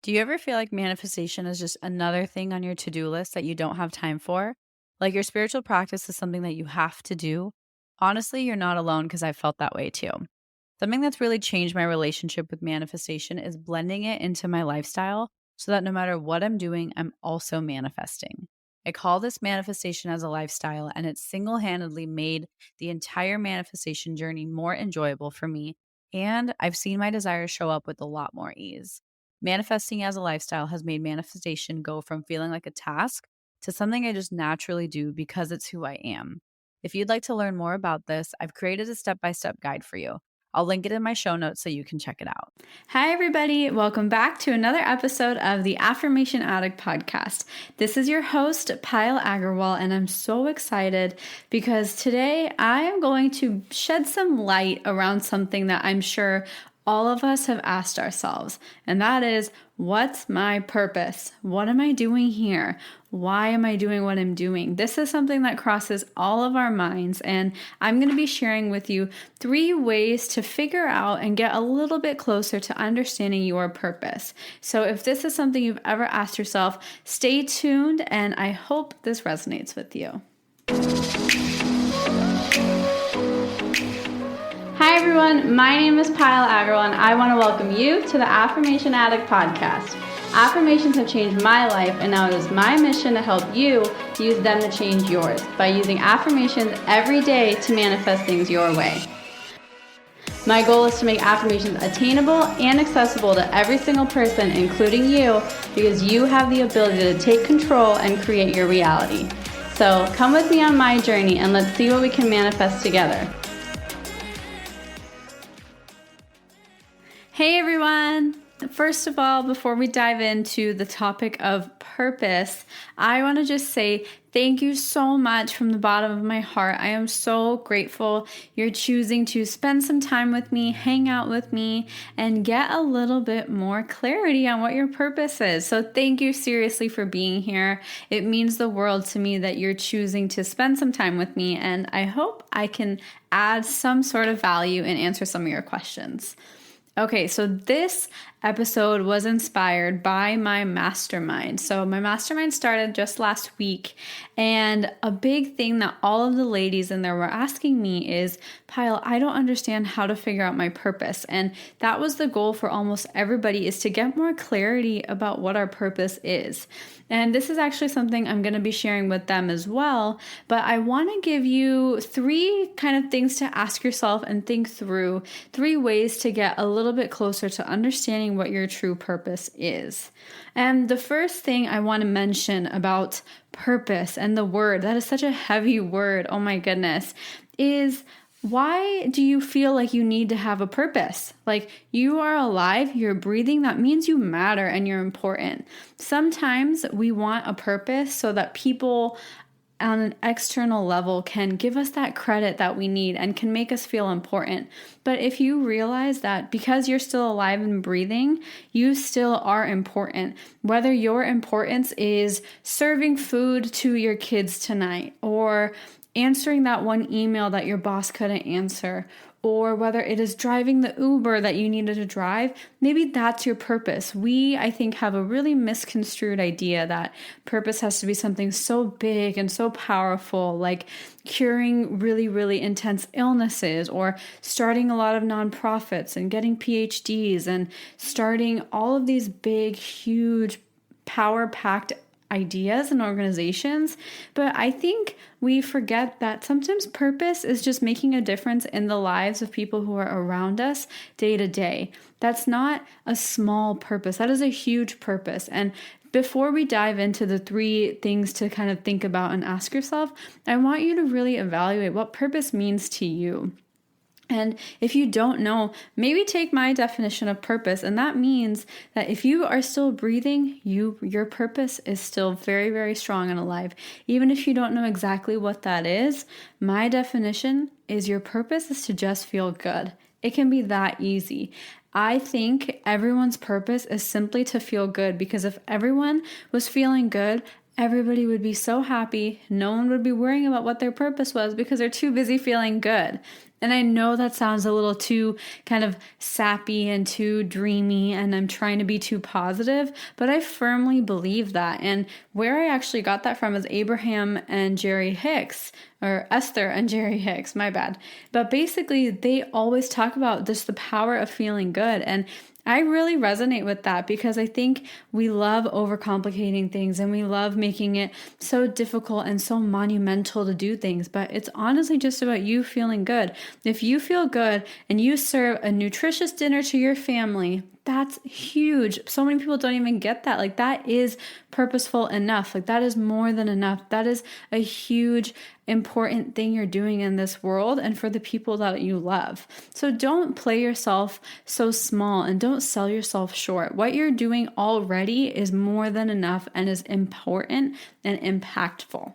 Do you ever feel like manifestation is just another thing on your to-do list that you don't have time for? Like your spiritual practice is something that you have to do? Honestly, you're not alone because I felt that way too. Something that's really changed my relationship with manifestation is blending it into my lifestyle so that no matter what I'm doing, I'm also manifesting. I call this manifestation as a lifestyle, and it's single handedly made the entire manifestation journey more enjoyable for me. And I've seen my desires show up with a lot more ease. Manifesting as a lifestyle has made manifestation go from feeling like a task to something I just naturally do because it's who I am. If you'd like to learn more about this, I've created a step by step guide for you. I'll link it in my show notes so you can check it out. Hi, everybody. Welcome back to another episode of the Affirmation Addict podcast. This is your host, Payal Agarwal, and I'm so excited because today I am going to shed some light around something that I'm sure all of us have asked ourselves, and that is, what's my purpose? What am I doing here? Why am I doing what I'm doing? This is something that crosses all of our minds, and I'm going to be sharing with you 3 ways to figure out and get a little bit closer to understanding your purpose. So if this is something you've ever asked yourself, stay tuned, and I hope this resonates with you. Hi everyone, my name is Payal Agarwal and I want to welcome you to the Affirmation Addict podcast. Affirmations have changed my life and now it is my mission to help you use them to change yours by using affirmations every day to manifest things your way. My goal is to make affirmations attainable and accessible to every single person, including you, because you have the ability to take control and create your reality. So come with me on my journey and let's see what we can manifest together. Hey everyone! First of all, before we dive into the topic of purpose, I want to just say thank you so much from the bottom of my heart. I am so grateful you're choosing to spend some time with me, hang out with me, and get a little bit more clarity on what your purpose is. So thank you seriously for being here. It means the world to me that you're choosing to spend some time with me, and I hope I can add some sort of value and answer some of your questions. Okay, so this episode was inspired by my mastermind. So my mastermind started just last week, and a big thing that all of the ladies in there were asking me is, Payal, I don't understand how to figure out my purpose. And that was the goal for almost everybody, is to get more clarity about what our purpose is. And this is actually something I'm going to be sharing with them as well. But I want to give you 3 kind of things to ask yourself and think through, 3 ways to get a little bit closer to understanding what your true purpose is. And the first thing I want to mention about purpose and the word, that is such a heavy word, oh my goodness, is why do you feel like you need to have a purpose? Like, you are alive, you're breathing, that means you matter and you're important. Sometimes we want a purpose so that people on an external level can give us that credit that we need and can make us feel important. But if you realize that because you're still alive and breathing, you still are important. Whether your importance is serving food to your kids tonight, or answering that one email that your boss couldn't answer, or whether it is driving the Uber that you needed to drive, maybe that's your purpose. We, I think, have a really misconstrued idea that purpose has to be something so big and so powerful, like curing really, really intense illnesses, or starting a lot of nonprofits and getting PhDs and starting all of these big, huge, power-packed ideas and organizations. But I think we forget that sometimes purpose is just making a difference in the lives of people who are around us day to day. That's not a small purpose. That is a huge purpose. And before we dive into the 3 things to kind of think about and ask yourself, I want you to really evaluate what purpose means to you. And if you don't know, maybe take my definition of purpose. And that means that if you are still breathing, your purpose is still very, very strong and alive. Even if you don't know exactly what that is, my definition is your purpose is to just feel good. It can be that easy. I think everyone's purpose is simply to feel good, because if everyone was feeling good, everybody would be so happy. No one would be worrying about what their purpose was because they're too busy feeling good. And I know that sounds a little too kind of sappy and too dreamy, and I'm trying to be too positive, but I firmly believe that. And where I actually got that from is Abraham and Jerry Hicks, or Esther and Jerry Hicks, my bad. But basically, they always talk about just the power of feeling good. And I really resonate with that because I think we love overcomplicating things and we love making it so difficult and so monumental to do things. But it's honestly just about you feeling good. If you feel good and you serve a nutritious dinner to your family, that's huge. So many people don't even get that. Like, that is purposeful enough. Like, that is more than enough. That is a huge, important thing you're doing in this world and for the people that you love. So don't play yourself so small and don't sell yourself short. What you're doing already is more than enough and is important and impactful.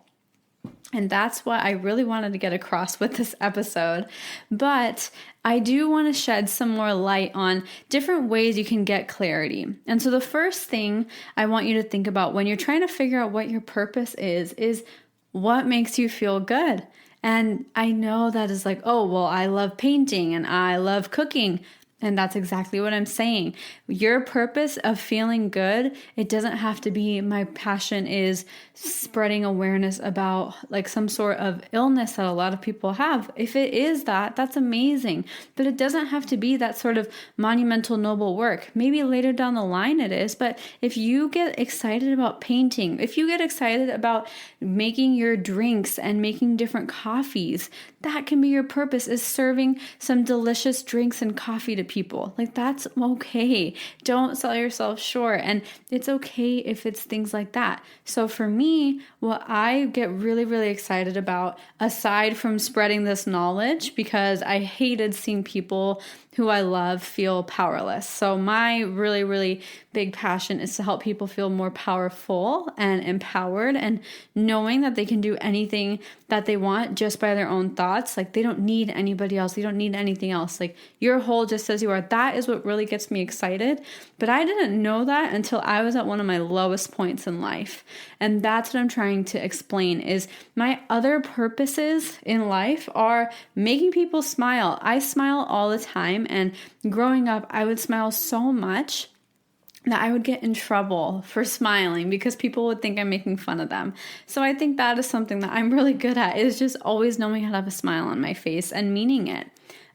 And that's what I really wanted to get across with this episode. But I do want to shed some more light on different ways you can get clarity. And so the first thing I want you to think about when you're trying to figure out what your purpose is what makes you feel good? And I know that is like, oh, well, I love painting and I love cooking. And that's exactly what I'm saying. Your purpose of feeling good, it doesn't have to be my passion is spreading awareness about like some sort of illness that a lot of people have. If it is that, that's amazing. But it doesn't have to be that sort of monumental, noble work. Maybe later down the line it is. But if you get excited about painting, if you get excited about making your drinks and making different coffees, that can be your purpose, is serving some delicious drinks and coffee to people. Like, that's okay. Don't sell yourself short. And it's okay if it's things like that. So for me, what I get really, really excited about, aside from spreading this knowledge, because I hated seeing people who I love feel powerless. So my really, really big passion is to help people feel more powerful and empowered and knowing that they can do anything that they want just by their own thoughts. Like, they don't need anybody else. You don't need anything else. Like, you're whole just as you are. That is what really gets me excited. But I didn't know that until I was at one of my lowest points in life. And that's what I'm trying to explain is my other purposes in life are making people smile. I smile all the time. And growing up, I would smile so much that I would get in trouble for smiling because people would think I'm making fun of them. So I think that is something that I'm really good at, is just always knowing how to have a smile on my face and meaning it.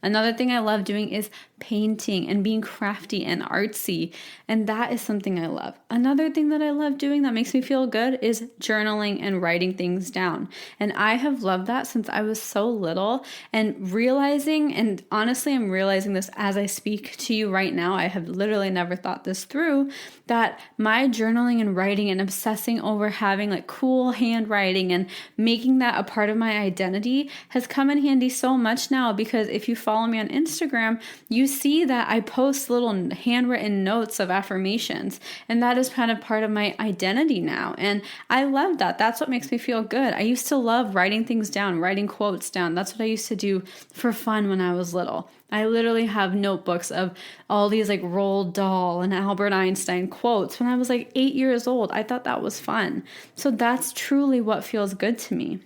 Another thing I love doing is painting and being crafty and artsy, and that is something I love. Another thing that I love doing that makes me feel good is journaling and writing things down. And I have loved that since I was so little, and realizing, and honestly, I'm realizing this as I speak to you right now. I have literally never thought this through, that my journaling and writing and obsessing over having like cool handwriting and making that a part of my identity has come in handy so much now, because if you follow me on Instagram, you see that I post little handwritten notes of affirmations, and that is kind of part of my identity now. And I love that. That's what makes me feel good. I used to love writing things down, writing quotes down. That's what I used to do for fun when I was little. I literally have notebooks of all these like Roald Dahl and Albert Einstein quotes when I was like 8 years old. I thought that was fun. So that's truly what feels good to me.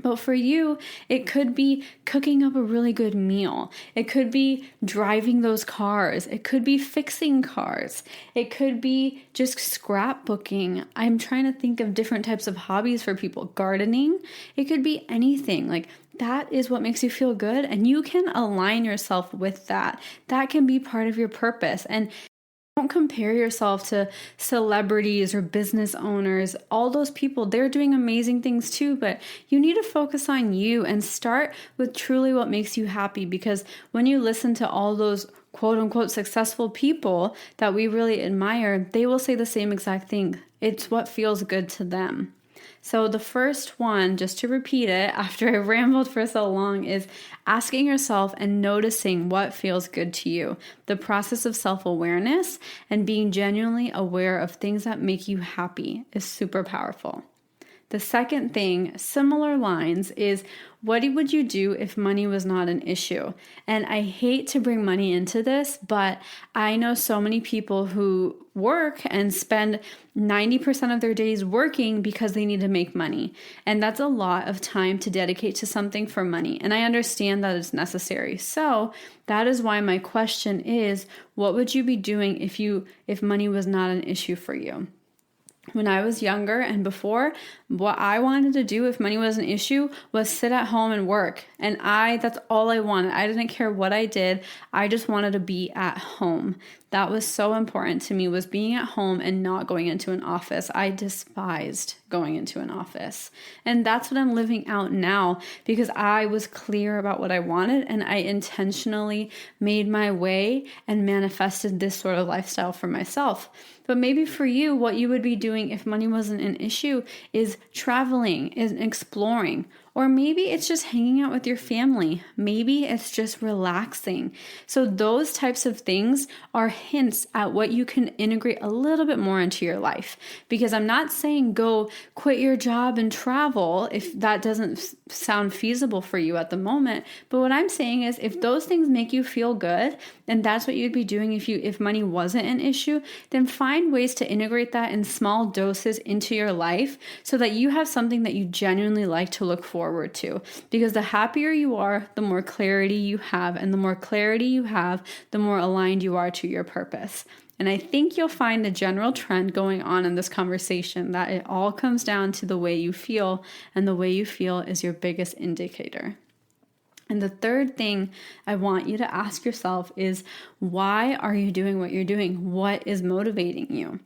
But for you, it could be cooking up a really good meal. It could be driving those cars. It could be fixing cars. It could be just scrapbooking. I'm trying to think of different types of hobbies for people. Gardening. It could be anything. Like, that is what makes you feel good, and you can align yourself with that. That can be part of your purpose. And don't compare yourself to celebrities or business owners. All those people, they're doing amazing things too, but you need to focus on you and start with truly what makes you happy, because when you listen to all those quote unquote successful people that we really admire, they will say the same exact thing. It's what feels good to them. So the first one, just to repeat it after I rambled for so long, is asking yourself and noticing what feels good to you. The process of self-awareness and being genuinely aware of things that make you happy is super powerful. The second thing, similar lines, is what would you do if money was not an issue? And I hate to bring money into this, but I know so many people who work and spend 90% of their days working because they need to make money. And that's a lot of time to dedicate to something for money. And I understand that it's necessary. So that is why my question is, what would you be doing if money was not an issue for you? When I was younger and before, what I wanted to do if money was an issue was sit at home and work. And that's all I wanted. I didn't care what I did. I just wanted to be at home. That was so important to me, was being at home and not going into an office. I despised going into an office. And that's what I'm living out now, because I was clear about what I wanted and I intentionally made my way and manifested this sort of lifestyle for myself. But maybe for you, what you would be doing if money wasn't an issue is traveling, is exploring, or maybe it's just hanging out with your family. Maybe it's just relaxing. So those types of things are hints at what you can integrate a little bit more into your life. Because I'm not saying go quit your job and travel if that doesn't sound feasible for you at the moment. But what I'm saying is if those things make you feel good, and that's what you'd be doing if money wasn't an issue, then find ways to integrate that in small doses into your life so that you have something that you genuinely like to look forward to. Because the happier you are, the more clarity you have, and the more clarity you have, the more aligned you are to your purpose. And I think you'll find a general trend going on in this conversation that it all comes down to the way you feel, and the way you feel is your biggest indicator. And the third thing I want you to ask yourself is, why are you doing what you're doing? What is motivating you?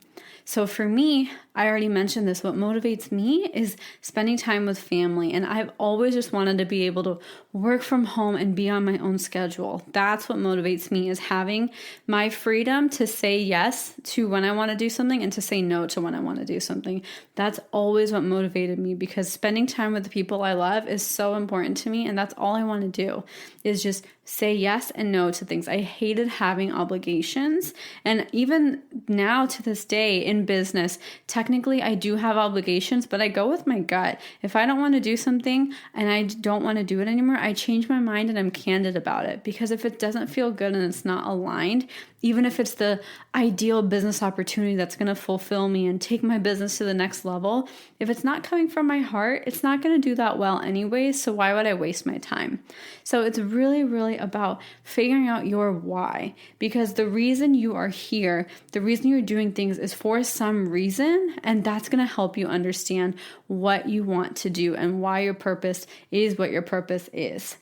So for me, I already mentioned this. What motivates me is spending time with family. And I've always just wanted to be able to work from home and be on my own schedule. That's what motivates me, is having my freedom to say yes to when I want to do something and to say no to when I want to do something. That's always what motivated me, because spending time with the people I love is so important to me. And that's all I want to do, is just say yes and no to things. I hated having obligations. And even now to this day in business, technically I do have obligations, but I go with my gut. If I don't want to do something and I don't want to do it anymore, I change my mind and I'm candid about it. Because if it doesn't feel good and it's not aligned, even if it's the ideal business opportunity that's going to fulfill me and take my business to the next level, if it's not coming from my heart, it's not going to do that well anyway. So why would I waste my time? So it's really, really about figuring out your why, because the reason you are here, the reason you're doing things is for some reason, and that's going to help you understand what you want to do and why your purpose is what your purpose is.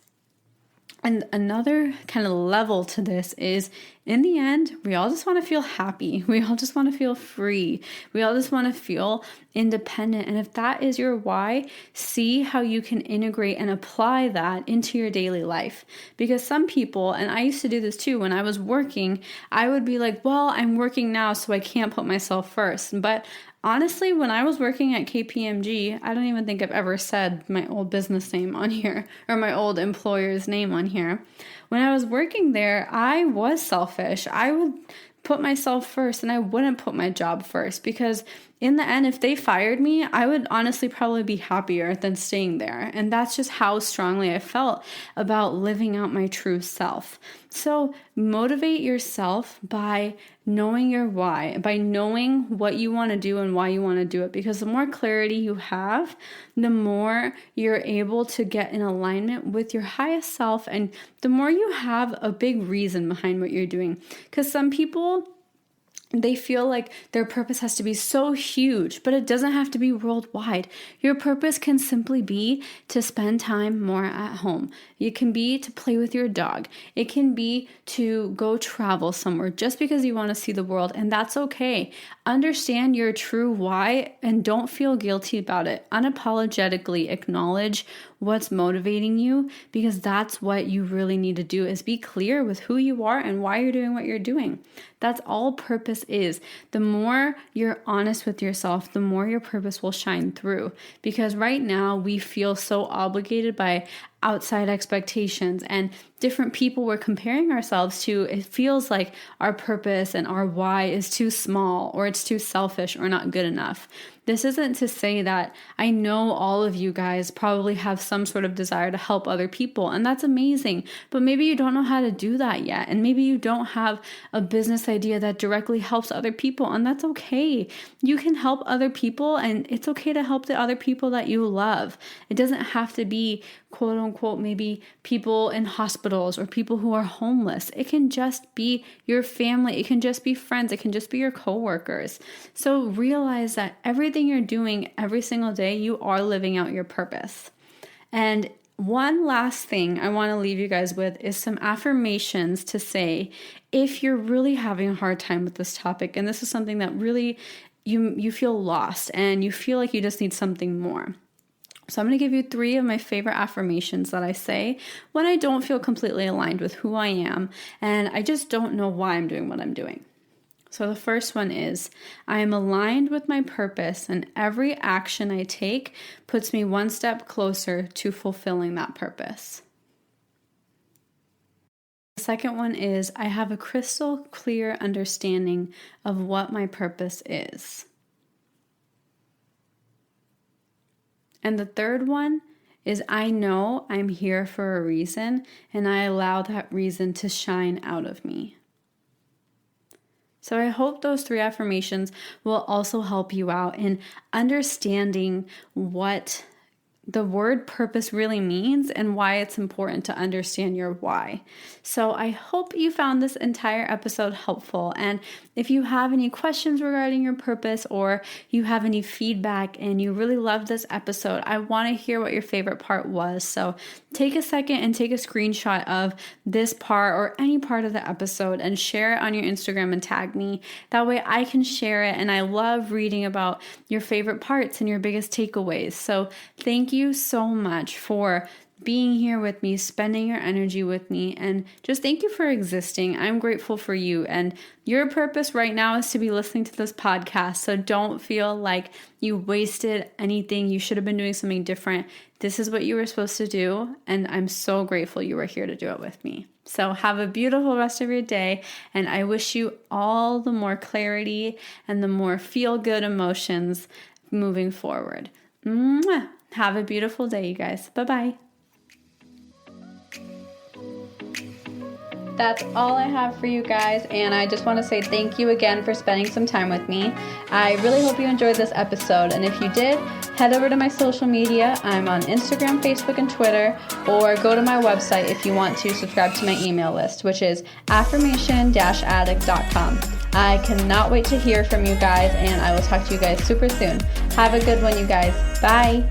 And another kind of level to this is, in the end, we all just want to feel happy. We all just want to feel free. We all just want to feel independent. And if that is your why, see how you can integrate and apply that into your daily life. Because some people, and I used to do this too, when I was working, I would be like, well, I'm working now, so I can't put myself first. But honestly, when I was working at KPMG, I don't even think I've ever said my old business name on here or my old employer's name on here. When I was working there, I was selfish. I would put myself first and I wouldn't put my job first, because in the end, if they fired me, I would honestly probably be happier than staying there. And that's just how strongly I felt about living out my true self. So motivate yourself by knowing your why, by knowing what you want to do and why you want to do it. Because the more clarity you have, the more you're able to get in alignment with your highest self, and the more you have a big reason behind what you're doing. Because some people, they feel like their purpose has to be so huge, but it doesn't have to be worldwide. Your purpose can simply be to spend time more at home. It can be to play with your dog. It can be to go travel somewhere just because you want to see the world, and that's okay. Understand your true why and don't feel guilty about it. Unapologetically acknowledge what's motivating you, because that's what you really need to do, is be clear with who you are and why you're doing what you're doing. That's all purpose is. The more you're honest with yourself, the more your purpose will shine through. Because right now we feel so obligated by outside expectations and different people we're comparing ourselves to, it feels like our purpose and our why is too small, or it's too selfish, or not good enough. This isn't to say that I know all of you guys probably have some sort of desire to help other people, and that's amazing, but maybe you don't know how to do that yet, and maybe you don't have a business idea that directly helps other people, and that's okay. You can help other people, and it's okay to help the other people that you love. It doesn't have to be quote unquote maybe people in hospitals or people who are homeless. It can just be your family, it can just be friends, it can just be your coworkers. So realize that everything you're doing every single day, you are living out your purpose. And one last thing I want to leave you guys with is some affirmations to say if you're really having a hard time with this topic, and this is something that really you feel lost and you feel like you just need something more. So I'm going to give you 3 of my favorite affirmations that I say when I don't feel completely aligned with who I am and I just don't know why I'm doing what I'm doing. So the first one is, I am aligned with my purpose, and every action I take puts me one step closer to fulfilling that purpose. The second one is, I have a crystal clear understanding of what my purpose is. And the third one is, I know I'm here for a reason, and I allow that reason to shine out of me. So I hope those 3 affirmations will also help you out in understanding what the word purpose really means and why it's important to understand your why. So I hope you found this entire episode helpful. And if you have any questions regarding your purpose, or you have any feedback and you really loved this episode, I want to hear what your favorite part was. So take a second and take a screenshot of this part or any part of the episode and share it on your Instagram and tag me. That way I can share it. And I love reading about your favorite parts and your biggest takeaways. So thank you so much for being here with me, spending your energy with me, and just thank you for existing. I'm grateful for you, and your purpose right now is to be listening to this podcast. So don't feel like you wasted anything. You should have been doing something different. This is what you were supposed to do, and I'm so grateful you were here to do it with me. So have a beautiful rest of your day, and I wish you all the more clarity and the more feel-good emotions moving forward. Mwah! Have a beautiful day, you guys. Bye-bye. That's all I have for you guys, and I just want to say thank you again for spending some time with me. I really hope you enjoyed this episode, and if you did, head over to my social media. I'm on Instagram, Facebook, and Twitter, or go to my website if you want to subscribe to my email list, which is affirmation-addict.com. I cannot wait to hear from you guys, and I will talk to you guys super soon. Have a good one, you guys. Bye.